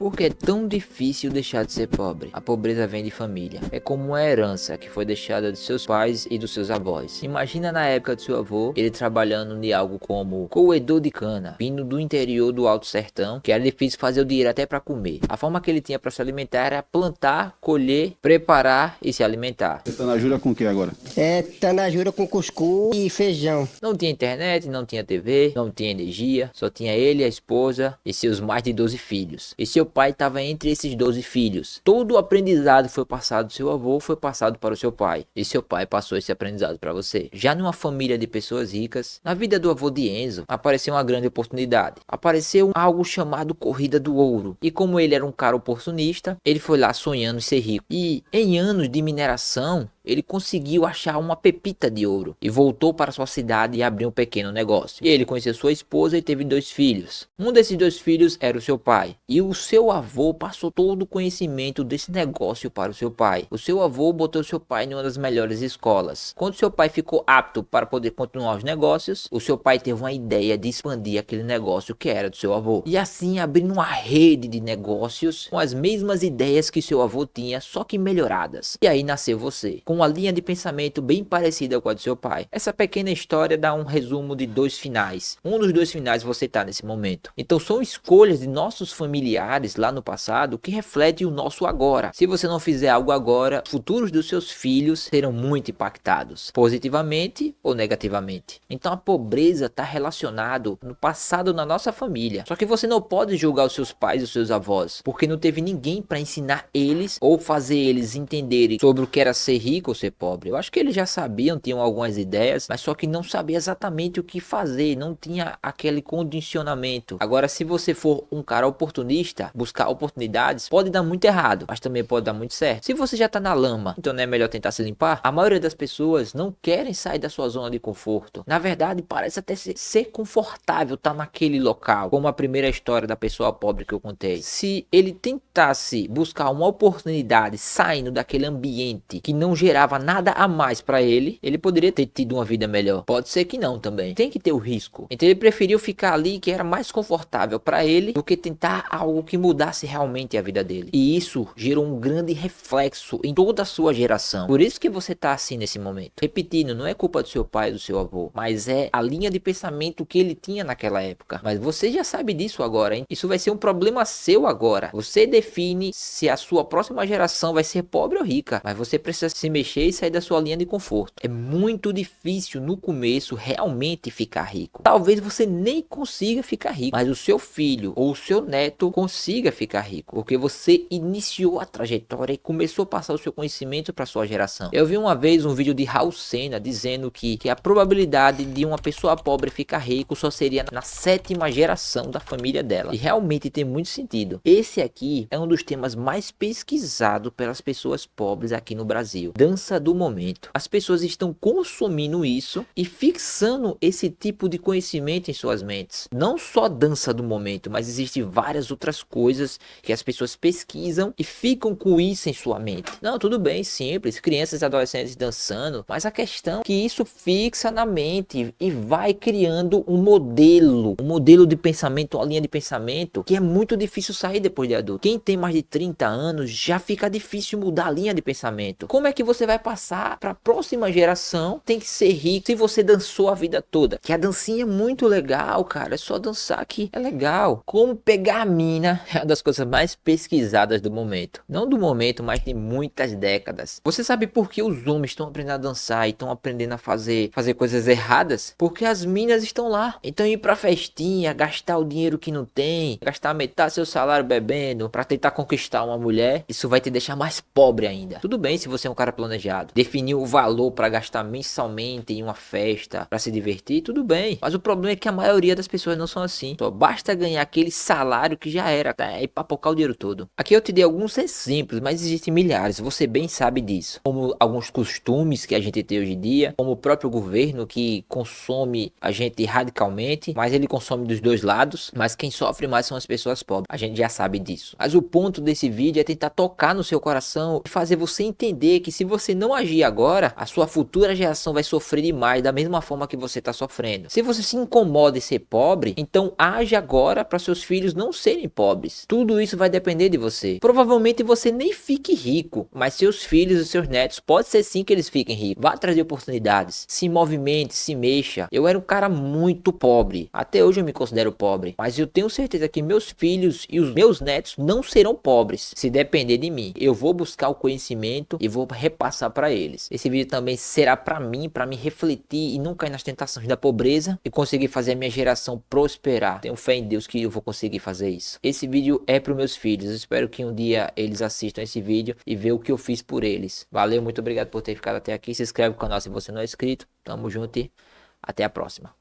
Por que é tão difícil deixar de ser pobre? A pobreza vem de família. É como uma herança que foi deixada de seus pais e dos seus avós. Imagina na época do seu avô, ele trabalhando em algo como coedor de cana, vindo do interior do Alto Sertão, que era difícil fazer o dinheiro até para comer. A forma que ele tinha para se alimentar era plantar, colher, preparar e se alimentar. Você tá na jura com o que agora? Tanajura com cuscuz e feijão. Não tinha internet, não tinha TV, não tinha energia, só tinha ele, a esposa e seus mais de 12 filhos. E seu pai estava entre esses 12 filhos. Todo o aprendizado que foi passado do seu avô foi passado para o seu pai. E seu pai passou esse aprendizado para você. Já numa família de pessoas ricas, na vida do avô de Enzo, apareceu uma grande oportunidade. Apareceu algo chamado Corrida do Ouro. E como ele era um cara oportunista, ele foi lá sonhando em ser rico. E em anos de mineração, ele conseguiu achar uma pepita de ouro e voltou para sua cidade e abriu um pequeno negócio. E ele conheceu sua esposa e teve 2 filhos. Um desses 2 filhos era o seu pai. E o seu avô passou todo o conhecimento desse negócio para o seu pai. O seu avô botou seu pai em uma das melhores escolas. Quando seu pai ficou apto para poder continuar os negócios, o seu pai teve uma ideia de expandir aquele negócio que era do seu avô. E assim abrindo uma rede de negócios com as mesmas ideias que seu avô tinha, só que melhoradas. E aí nasceu você, com uma linha de pensamento bem parecida com a do seu pai. Essa pequena história dá um resumo de 2 finais. Um dos 2 finais você está nesse momento. Então são escolhas de nossos familiares lá no passado que refletem o nosso agora. Se você não fizer algo agora, futuros dos seus filhos serão muito impactados, positivamente ou negativamente. Então a pobreza está relacionado no passado na nossa família. Só que você não pode julgar os seus pais e os seus avós, porque não teve ninguém para ensinar eles ou fazer eles entenderem sobre o que era ser rico ou ser pobre. Eu acho que eles já sabiam, tinham algumas ideias, mas só que não sabia exatamente o que fazer, não tinha aquele condicionamento. Agora, se você for um cara oportunista, buscar oportunidades, pode dar muito errado, mas também pode dar muito certo. Se você já tá na lama, então não é melhor tentar se limpar? A maioria das pessoas não querem sair da sua zona de conforto. Na verdade, parece até ser confortável estar naquele local, como a primeira história da pessoa pobre que eu contei. Se ele tentasse buscar uma oportunidade saindo daquele ambiente que não gerava nada a mais para ele, ele poderia ter tido uma vida melhor. Pode ser que não também. Tem que ter o risco. Então ele preferiu ficar ali que era mais confortável para ele do que tentar algo que mudasse realmente a vida dele. E isso gerou um grande reflexo em toda a sua geração. Por isso que você tá assim nesse momento. Repetindo, não é culpa do seu pai e do seu avô, mas é a linha de pensamento que ele tinha naquela época. Mas você já sabe disso agora, hein? Isso vai ser um problema seu agora. Você define se a sua próxima geração vai ser pobre ou rica, mas você precisa se mexer e sair da sua linha de conforto. É muito difícil no começo realmente ficar rico. Talvez você nem consiga ficar rico, mas o seu filho ou o seu neto consiga ficar rico, porque você iniciou a trajetória e começou a passar o seu conhecimento para sua geração. Eu vi uma vez um vídeo de Raul Sena dizendo que a probabilidade de uma pessoa pobre ficar rico só seria na 7ª geração da família dela. E realmente tem muito sentido. Esse aqui é um dos temas mais pesquisados pelas pessoas pobres aqui no Brasil. Dança do momento. As pessoas estão consumindo isso e fixando esse tipo de conhecimento em suas mentes. Não só dança do momento, mas existem várias outras coisas que as pessoas pesquisam e ficam com isso em sua mente. Não, tudo bem, simples, crianças e adolescentes dançando, mas a questão é que isso fixa na mente e vai criando um modelo de pensamento, uma linha de pensamento que é muito difícil sair depois de adulto. Quem tem mais de 30 anos já fica difícil mudar a linha de pensamento. Como é que você vai passar para a próxima geração? Tem que ser rico se você dançou a vida toda. Que a dancinha é muito legal, cara. É só dançar que é legal. Como pegar a mina é uma das coisas mais pesquisadas do momento. Não do momento, mas de muitas décadas. Você sabe por que os homens estão aprendendo a dançar e estão aprendendo a fazer coisas erradas? Porque as minas estão lá. Então ir pra festinha, gastar o dinheiro que não tem, gastar metade do seu salário bebendo para tentar conquistar uma mulher, isso vai te deixar mais pobre ainda. Tudo bem se você é um cara planejado, definir o valor para gastar mensalmente em uma festa para se divertir, tudo bem. Mas o problema é que a maioria das pessoas não são assim. Só basta ganhar aquele salário que já era, tá? E papocar o dinheiro todo. Aqui eu te dei alguns exemplos, mas existem milhares, você bem sabe disso. Como alguns costumes que a gente tem hoje em dia, como o próprio governo que consome a gente radicalmente, mas ele consome dos 2 lados, mas quem sofre mais são as pessoas pobres. A gente já sabe disso. Mas o ponto desse vídeo é tentar tocar no seu coração e fazer você entender que se você você não agir agora, a sua futura geração vai sofrer demais da mesma forma que você está sofrendo. Se você se incomoda em ser pobre, então age agora para seus filhos não serem pobres. Tudo isso vai depender de você. Provavelmente você nem fique rico, mas seus filhos e seus netos, pode ser sim que eles fiquem ricos. Vá trazer oportunidades, se movimente, se mexa. Eu era um cara muito pobre, até hoje eu me considero pobre, mas eu tenho certeza que meus filhos e os meus netos não serão pobres. Se depender de mim, eu vou buscar o conhecimento e vou repassar para eles. Esse vídeo também será para mim, para me refletir e não cair nas tentações da pobreza e conseguir fazer a minha geração prosperar. Tenho fé em Deus que eu vou conseguir fazer isso. Esse vídeo é para os meus filhos. Eu espero que um dia eles assistam esse vídeo e vejam o que eu fiz por eles. Valeu, muito obrigado por ter ficado até aqui. Se inscreve no canal se você não é inscrito. Tamo junto e até a próxima.